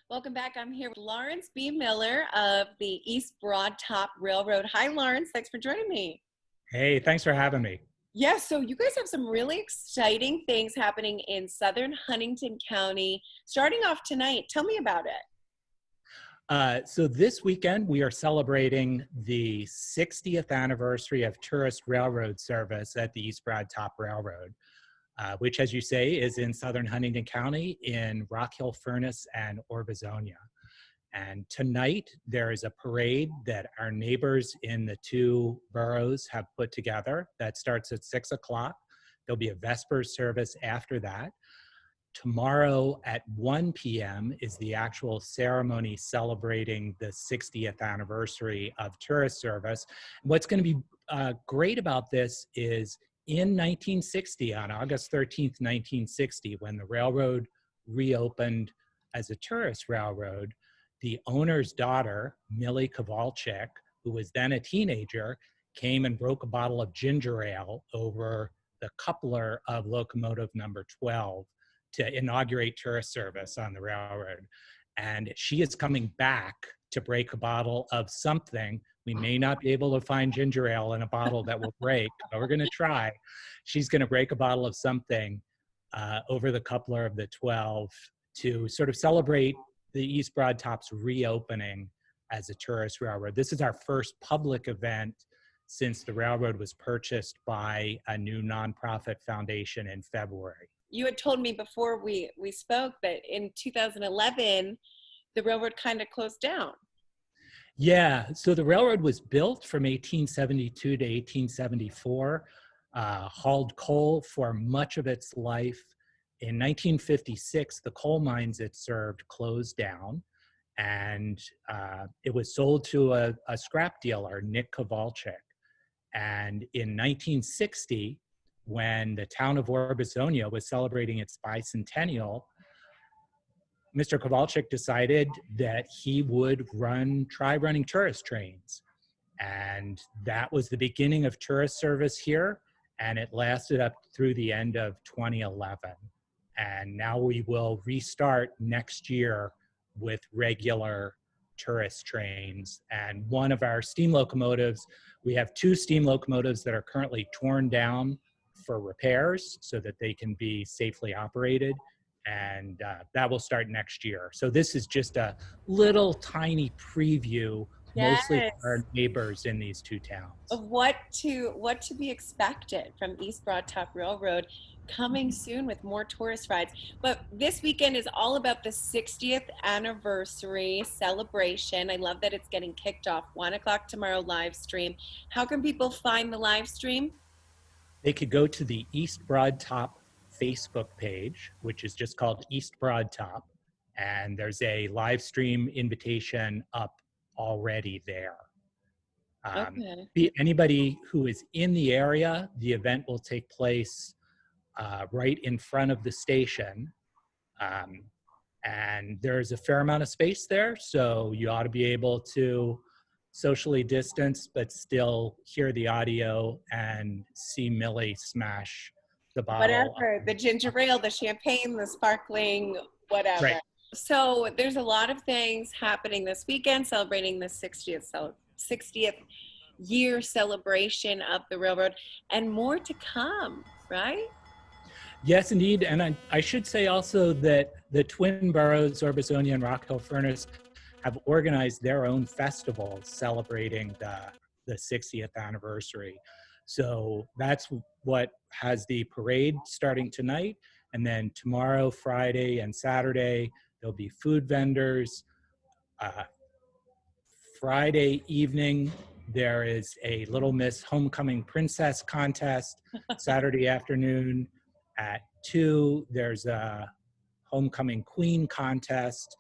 Welcome back. I'm here with Lawrence B. Miller of the East Broad Top Railroad. Hi, Lawrence. Thanks for joining me. Hey, thanks for having me. Yeah, so you guys have some really exciting things happening in southern Huntington County. Starting off tonight, tell me about it. So this weekend, we are celebrating the 60th anniversary of tourist railroad service at the East Broad Top Railroad, which, as you say, is in southern Huntington County in Rock Hill Furnace and Orbezonia. And tonight, there is a parade that our neighbors in the two boroughs have put together that starts at 6 o'clock. There'll be a Vespers service after that. Tomorrow at 1 p.m. is the actual ceremony celebrating the 60th anniversary of tourist service. What's going to be great about this is in 1960, on August 13th, 1960, when the railroad reopened as a tourist railroad, the owner's daughter, Millie Kowalczyk, who was then a teenager, came and broke a bottle of ginger ale over the coupler of locomotive number 12 to inaugurate tourist service on the railroad. And she is coming back to break a bottle of something. We may not be able to find ginger ale in a bottle that will break, but we're gonna try. She's gonna break a bottle of something over the coupler of the 12 to sort of celebrate the East Broad Top's reopening as a tourist railroad. This is our first public event since the railroad was purchased by a new nonprofit foundation in February. You had told me before we spoke that in 2011, the railroad kind of closed down. Yeah, so the railroad was built from 1872 to 1874, hauled coal for much of its life. In 1956, the coal mines it served closed down, and it was sold to a scrap dealer, Nick Kowalczyk. And in 1960, when the town of Orbezonia was celebrating its bicentennial, Mr. Kowalczyk decided that he would try running tourist trains. And that was the beginning of tourist service here, and it lasted up through the end of 2011. And now we will restart next year with regular tourist trains. And one of our steam locomotives, we have two steam locomotives that are currently torn down for repairs so that they can be safely operated. And that will start next year. So this is just a little tiny preview, mostly for our neighbors in these two towns. Of what to be expected from East Broad Top Railroad coming soon with more tourist rides. But this weekend is all about the 60th anniversary celebration. I love that it's getting kicked off 1 o'clock tomorrow live stream. How can people find the live stream? They could go to the East Broad Top Facebook page, which is just called East Broad Top, and there's a live stream invitation up already there. Okay. Anybody who is in the area, the event will take place right in front of the station, and there's a fair amount of space there, so you ought to be able to socially distance but still hear the audio and see Millie smash the bottle. Whatever, the ginger ale, the champagne, the sparkling, whatever. Right. So there's a lot of things happening this weekend celebrating the 60th year celebration of the railroad, and more to come, right? Yes, indeed. And I should say also that the twin boroughs, Orbezonia and Rock Hill Furnace, have organized their own festival celebrating the 60th anniversary. So that's what has the parade starting tonight. And then tomorrow, Friday, and Saturday, there'll be food vendors. Friday evening, there is a Little Miss Homecoming Princess contest. Saturday afternoon at 2, there's a Homecoming Queen contest.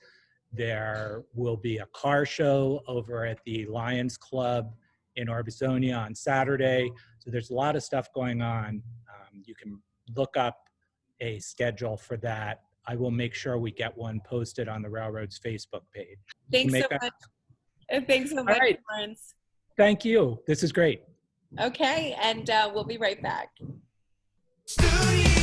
There will be a car show over at the Lions Club in Orbezonia on Saturday. So there's a lot of stuff going on. You can look up a schedule for that. I will make sure we get one posted on the railroad's Facebook page. Thanks so much. Thanks so much, right. Lawrence. Thank you. This is great. Okay, and we'll be right back. Studio.